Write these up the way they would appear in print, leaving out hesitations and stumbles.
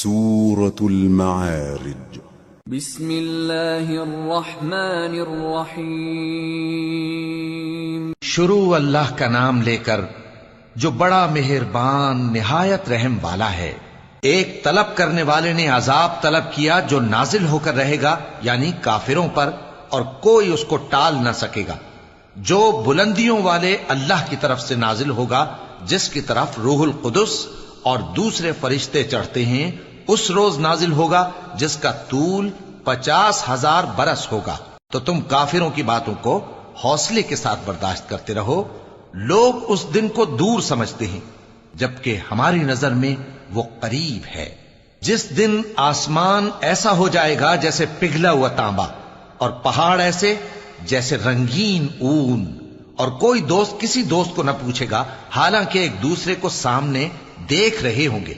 سورة المعارج بسم اللہ الرحمن الرحیم شروع اللہ کا نام لے کر جو بڑا مہربان نہایت رحم والا ہے۔ ایک طلب کرنے والے نے عذاب طلب کیا جو نازل ہو کر رہے گا، یعنی کافروں پر، اور کوئی اس کو ٹال نہ سکے گا۔ جو بلندیوں والے اللہ کی طرف سے نازل ہوگا، جس کی طرف روح القدس اور دوسرے فرشتے چڑھتے ہیں، اس روز نازل ہوگا جس کا طول 50,000 برس ہوگا۔ تو تم کافروں کی باتوں کو حوصلے کے ساتھ برداشت کرتے رہو۔ لوگ اس دن کو دور سمجھتے ہیں، جبکہ ہماری نظر میں وہ قریب ہے۔ جس دن آسمان ایسا ہو جائے گا جیسے پگھلا ہوا تانبا، اور پہاڑ ایسے جیسے رنگین اون، اور کوئی دوست کسی دوست کو نہ پوچھے گا، حالانکہ ایک دوسرے کو سامنے دیکھ رہے ہوں گے۔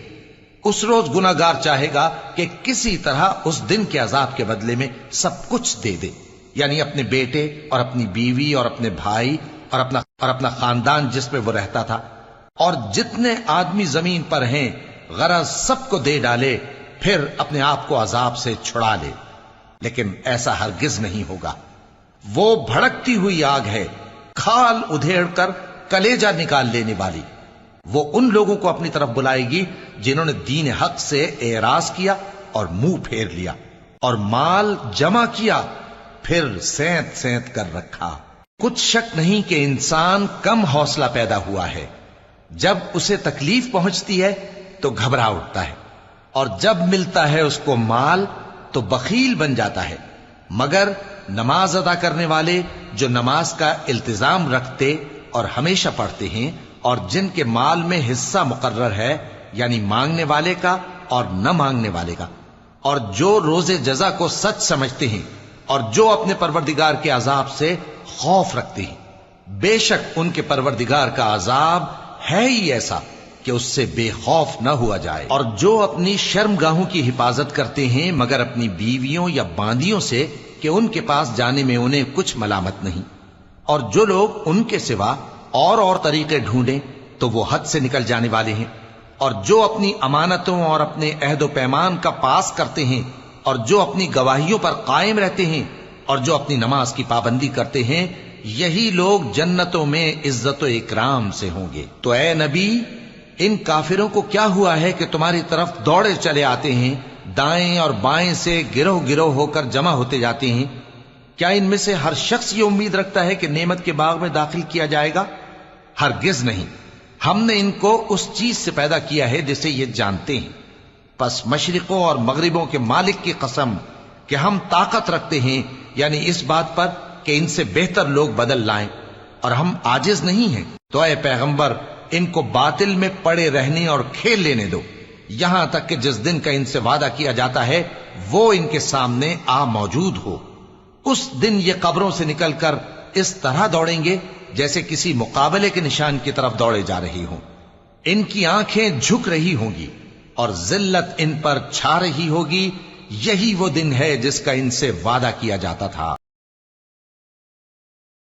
اس روز گناہگار چاہے گا کہ کسی طرح اس دن کے عذاب کے بدلے میں سب کچھ دے دے، یعنی اپنے بیٹے اور اپنی بیوی اور اپنے بھائی اور اپنا خاندان جس میں وہ رہتا تھا، اور جتنے آدمی زمین پر ہیں، غرض سب کو دے ڈالے، پھر اپنے آپ کو عذاب سے چھڑا لے۔ لیکن ایسا ہرگز نہیں ہوگا۔ وہ بھڑکتی ہوئی آگ ہے، کھال ادھیڑ کر کلیجہ نکال لینے والی۔ وہ ان لوگوں کو اپنی طرف بلائے گی جنہوں نے دین حق سے اعراض کیا اور منہ پھیر لیا، اور مال جمع کیا پھر سینت سینت کر رکھا۔ کچھ شک نہیں کہ انسان کم حوصلہ پیدا ہوا ہے۔ جب اسے تکلیف پہنچتی ہے تو گھبرا اٹھتا ہے، اور جب ملتا ہے اس کو مال تو بخیل بن جاتا ہے۔ مگر نماز ادا کرنے والے جو نماز کا التزام رکھتے اور ہمیشہ پڑھتے ہیں، اور جن کے مال میں حصہ مقرر ہے، یعنی مانگنے والے کا اور نہ مانگنے والے کا، اور جو روز جزا کو سچ سمجھتے ہیں، اور جو اپنے پروردگار کے عذاب سے خوف رکھتے ہیں، بے شک ان کے پروردگار کا عذاب ہے ہی ایسا کہ اس سے بے خوف نہ ہوا جائے۔ اور جو اپنی شرمگاہوں کی حفاظت کرتے ہیں مگر اپنی بیویوں یا باندیوں سے کہ ان کے پاس جانے میں انہیں کچھ ملامت نہیں، اور جو لوگ ان کے سوا اور طریقے ڈھونڈیں تو وہ حد سے نکل جانے والے ہیں، اور جو اپنی امانتوں اور اپنے عہد و پیمان کا پاس کرتے ہیں، اور جو اپنی گواہیوں پر قائم رہتے ہیں، اور جو اپنی نماز کی پابندی کرتے ہیں، یہی لوگ جنتوں میں عزت و اکرام سے ہوں گے۔ تو اے نبی، ان کافروں کو کیا ہوا ہے کہ تمہاری طرف دوڑے چلے آتے ہیں، دائیں اور بائیں سے گروہ گروہ ہو کر جمع ہوتے جاتے ہیں؟ کیا ان میں سے ہر شخص یہ امید رکھتا ہے کہ نعمت کے باغ میں داخل کیا جائے گا؟ ہرگز نہیں۔ ہم نے ان کو اس چیز سے پیدا کیا ہے جسے یہ جانتے ہیں۔ پس مشرقوں اور مغربوں کے مالک کی قسم کہ ہم طاقت رکھتے ہیں، یعنی اس بات پر کہ ان سے بہتر لوگ بدل لائیں، اور ہم عاجز نہیں ہیں۔ تو اے پیغمبر، ان کو باطل میں پڑے رہنے اور کھیل لینے دو، یہاں تک کہ جس دن کا ان سے وعدہ کیا جاتا ہے وہ ان کے سامنے آ موجود ہو۔ اس دن یہ قبروں سے نکل کر اس طرح دوڑیں گے جیسے کسی مقابلے کے نشان کی طرف دوڑے جا رہی ہوں۔ ان کی آنکھیں جھک رہی ہوں گی اور ذلت ان پر چھا رہی ہوگی۔ یہی وہ دن ہے جس کا ان سے وعدہ کیا جاتا تھا۔